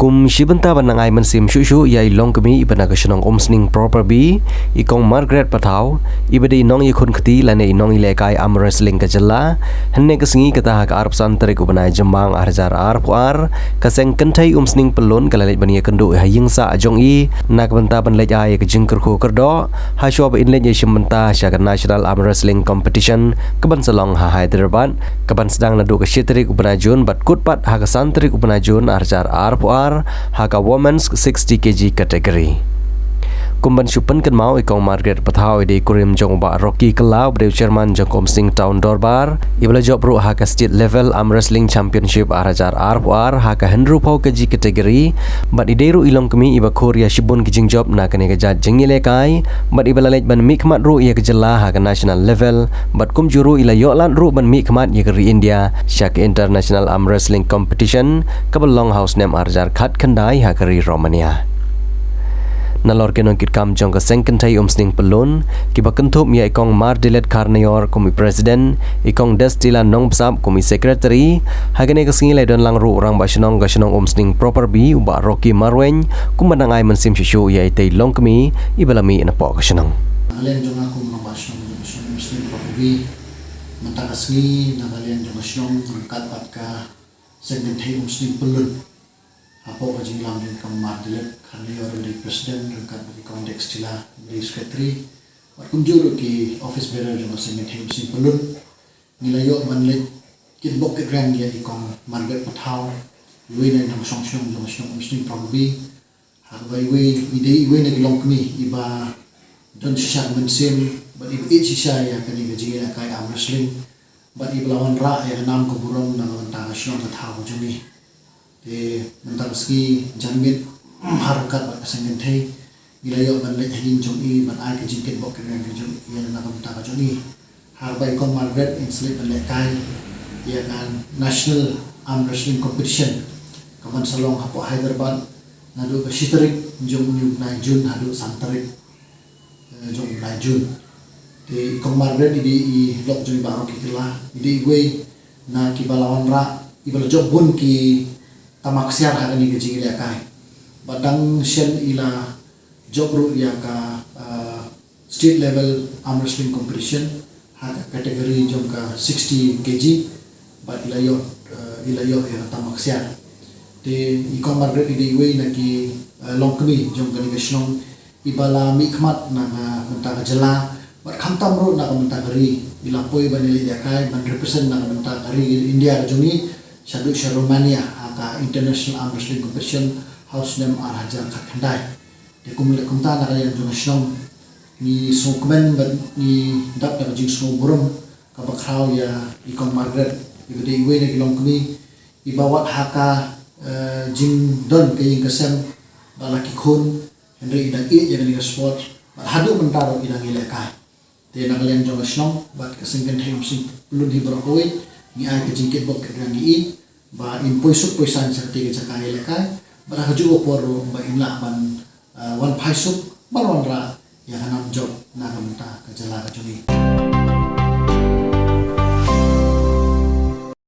Kum shibanta banangai mensim shushu yai longkemi ibana kasunong omsning proper bi ikong Margaret Patau ibadi inong ikun keti lane inong ilekai am wrestling kajala henne kesengi kata hak arab santarik ubanai jembang arjar arpuar kaseng kentai omsning pelun kalalit bania kendu hayingsa ajong i nak benta ban lej ai kejingker ko kerdo ha shob inlej shimenta syaga national arm wrestling competition keban salong ha Hyderabad keban sedang nadu ke shitrik ubanai jun bat kutpat hak santarik ubanai jun arjar arpuar haka women's 60 kg category. Kumban syupen kan mau ikong Margaret Patau di kurim jong ba Rocky Kelau berdeu chairman jong Komsing Town Dorbar ibala job ru haka state level arm wrestling championship arajar arpuar haka hendru pau kg category bat ideru ilong kemi iba Korea shibun kijing job na kane kejat jengile kai bat ibala lej ban mikmat ru ia kejela haka national level bat kum juru ila yoklan ru ban mikmat ia keri India syak international arm wrestling competition kabel long house name arajar khat khandai haka ri Romania. Nalor kenong kit kam jong ka sengkentai omsning pelun kiba kentup ya ikong Mardilet Karnior komi presiden ikong Destila nong besap komi secretary hagane kesingilai don langru orang basinong gasinong omsning proper bi uba Rocky Marwen kumandang ai mensim shishu ya itay long kemi ibalami inapo kasinong nagalian jong ako mga basinong omsning proper bi matagasngi nagalian jong basinong ngkat ka sengkentai omsning pelun apo kajing lang din kang Mardilet Karnior di presiden rangkat bagi kang Dextila di secretary at kunjuro ki office bearer yung masingit him si pelun nilayo manlit kitbok ke grand ya ikong Margaret Patau iwi na yung song-song yung omsning probi habay iwi na gilong kami iba don siya mensim but iba siya ya kani gajingin kay arm wrestling but iba lawan ra ya nam ko burong na mantanga siyong katao jumi mentang ski janmit harkat bat kasengin thei gilayo ban le hin jong i ban ai ke jingket bok ke nang jong i na kam ta jong i har bai kon Margaret in slip ban le kai ya kan national arm wrestling competition kaman salong hapo Hyderabad nadu ke shitarik jong new na June hadu santarik jong na June te kon Margaret di lok jong baro kitila di we na kibalawan ra ibal job bun ki tamaksiar hari ini kecil ya kai, badang shen ila jobru ya ka state level arm wrestling competition hak kategori jom ka 60 kg, bad ila yo ya tamaksiar. De ikon Margaret ide iwe naki longkemi jom ka nigasnong ibala mikmat na mentaka jela, bad kamtam ro na mentagari ila poi banili ya kai ban represent na mentagari India jongi syadu Romania ka international arm wrestling competition house name arajar kakandai de kumle kumta na kaya jong snong ni sokmen ban ni dap na jing sno burum ka bakraw ya ikon Margaret ibede iwe na gilong kami ibawat haka jing don kaying kasem balaki kun henry idang i jadi sport bat hadu mentaro idang ileka de na kalian jong snong bat kasengken hem sing pelun hi barakoy ni ay kajingkit bok kadang i ba impoisuk poisan sa tiga cakai lekai barang juga poro ba imla ban one paisuk balon ra ya kanam job na kamta kajala kajuni